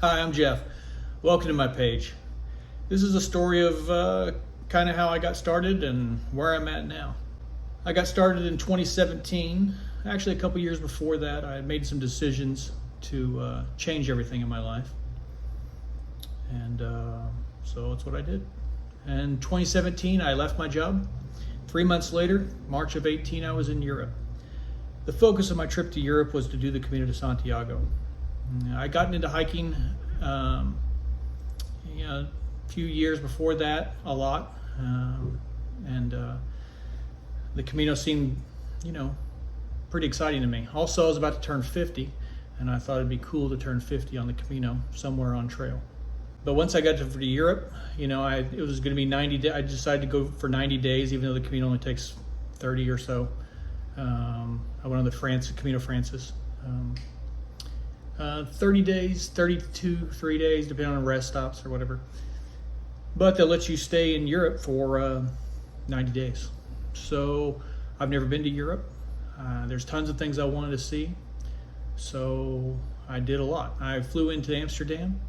Hi, I'm Jeff. Welcome to my page. This is a story of kind of how I got started and where I'm at now. I got started in 2017. Actually, a couple years before that, I made some decisions to change everything in my life. And so that's what I did. In 2017, I left my job. 3 months later, March of 18, I was in Europe. The focus of my trip to Europe was to do the Camino de Santiago. I'd gotten into hiking a few years before that, a lot. And the Camino seemed, pretty exciting to me. Also, I was about to turn 50, and I thought it'd be cool to turn 50 on the Camino, somewhere on trail. But once I got to Europe, it was going to be 90 days. I decided to go for 90 days, even though the Camino only takes 30 or so. I went on the Camino Francis. 30 days, 32, 3 days, depending on rest stops or whatever. But they'll let you stay in Europe for 90 days. So I've never been to Europe. There's tons of things I wanted to see. So I did a lot. I flew into Amsterdam,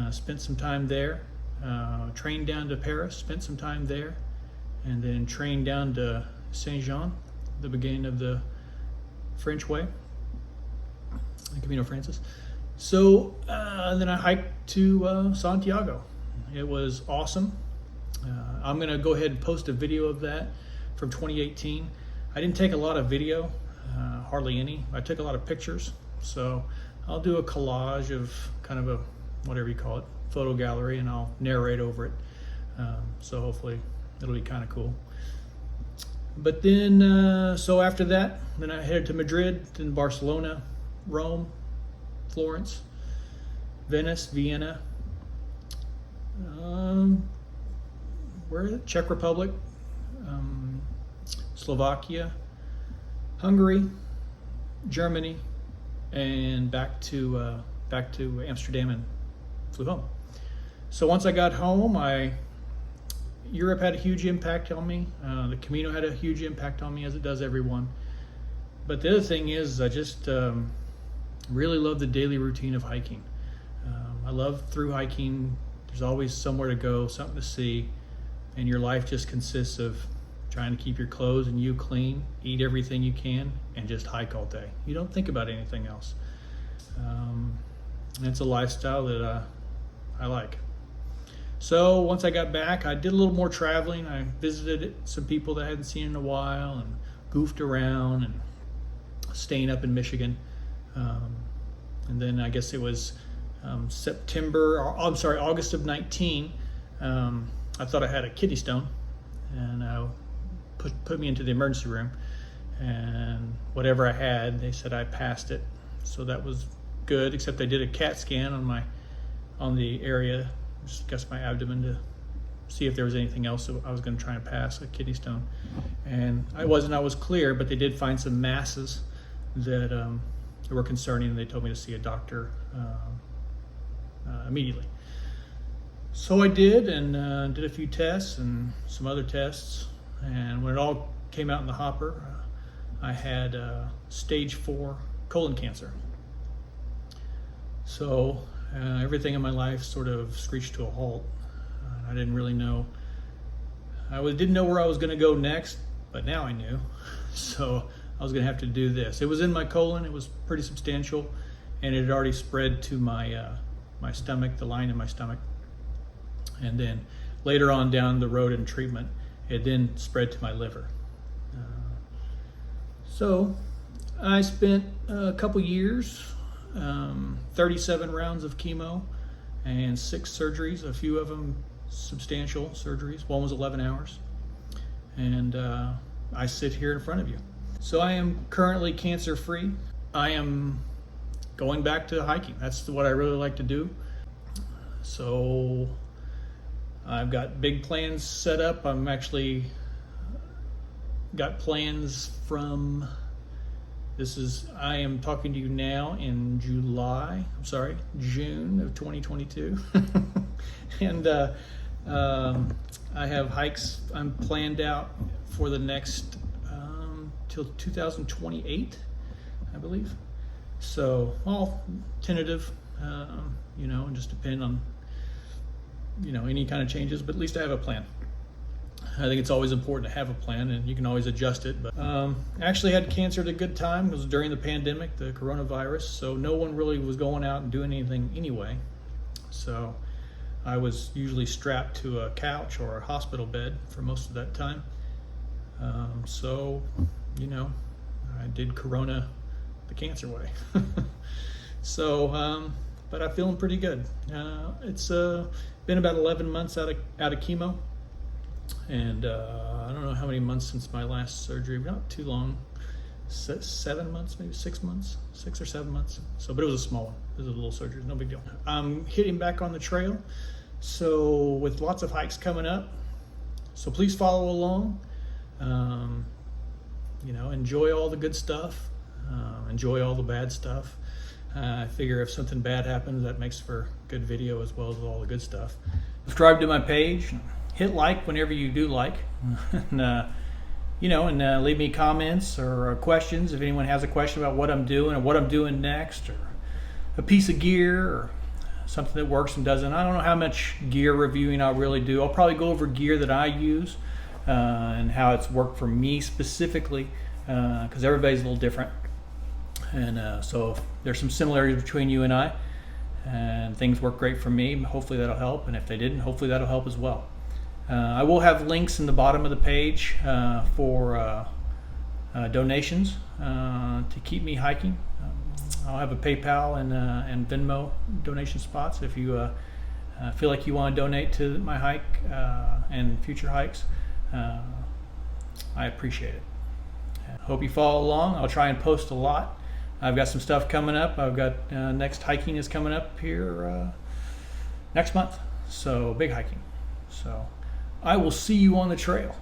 spent some time there, trained down to Paris, spent some time there, and then trained down to Saint-Jean, the beginning of the French way, the Camino Francis. So then I hiked to Santiago. It was awesome. I'm gonna go ahead and post a video of that from 2018. I didn't take a lot of video, hardly any. I took a lot of pictures. So I'll do a collage of kind of a, whatever you call it, photo gallery, and I'll narrate over it. So hopefully it'll be kind of cool. But then, so after that, then I headed to Madrid, then Barcelona, Rome, Florence, Venice, Vienna, Czech Republic, Slovakia, Hungary, Germany, and back to Amsterdam and flew home. So once I got home, Europe had a huge impact on me. The Camino had a huge impact on me, as it does everyone. But the other thing is, I just really love the daily routine of hiking. I love through hiking. There's always somewhere to go, something to see, and your life just consists of trying to keep your clothes and you clean, eat everything you can, and just hike all day. You don't think about anything else. It's a lifestyle that I like. So once I got back, I did a little more traveling. I visited some people that I hadn't seen in a while and goofed around and staying up in Michigan. And then I guess it was August of 19. I thought I had a kidney stone, and put me into the emergency room. And whatever I had, they said I passed it. So that was good, except I did a CAT scan on the area, just guess my abdomen, to see if there was anything else that I was going to try and pass a kidney stone. And I was clear, but they did find some masses that were concerning, and they told me to see a doctor immediately. So I did, and did a few tests and some other tests, and when it all came out in the hopper, I had stage 4 colon cancer. So everything in my life sort of screeched to a halt. I didn't really know. Didn't know where I was going to go next, but now I knew. So I was going to have to do this. It was in my colon. It was pretty substantial, and it had already spread to my my stomach, the line in my stomach. And then later on down the road in treatment, it then spread to my liver. So I spent a couple years, 37 rounds of chemo and 6 surgeries, a few of them substantial surgeries. One was 11 hours. And I sit here in front of you. So I am currently cancer-free. I am going back to hiking. That's what I really like to do. So I've got big plans set up. I'm actually got plans from, I am talking to you now in June of 2022. And I have hikes I'm planned out for the next till 2028, I believe. So all tentative, and just depend on, any kind of changes, but at least I have a plan. I think it's always important to have a plan, and you can always adjust it. But actually had cancer at a good time. It was during the pandemic, the coronavirus, so no one really was going out and doing anything anyway. So I was usually strapped to a couch or a hospital bed for most of that time. So, I did Corona the cancer way. So, but I'm feeling pretty good. It's been about 11 months out of chemo, and I don't know how many months since my last surgery. Not too long, 7 months, maybe 6 months, 6 or 7 months. So, but it was a small one. It was a little surgery, no big deal. I'm hitting back on the trail, so with lots of hikes coming up. So please follow along. Enjoy all the good stuff. Enjoy all the bad stuff. I figure if something bad happens, that makes for good video as well as all the good stuff. Subscribe to my page. Hit like whenever you do like. And, leave me comments or questions if anyone has a question about what I'm doing or what I'm doing next, or a piece of gear or something that works and doesn't. I don't know how much gear reviewing I'll really do. I'll probably go over gear that I use and how it's worked for me specifically, because everybody's a little different. And so there's some similarities between you and I, and things work great for me. Hopefully that'll help, and if they didn't, hopefully that'll help as well. I will have links in the bottom of the page for donations to keep me hiking. I'll have a PayPal and Venmo donation spots if you feel like you want to donate to my hike and future hikes. I appreciate it. Hope you follow along. I'll try and post a lot. I've got some stuff coming up. I've got next hiking is coming up here next month. So big hiking. So I will see you on the trail.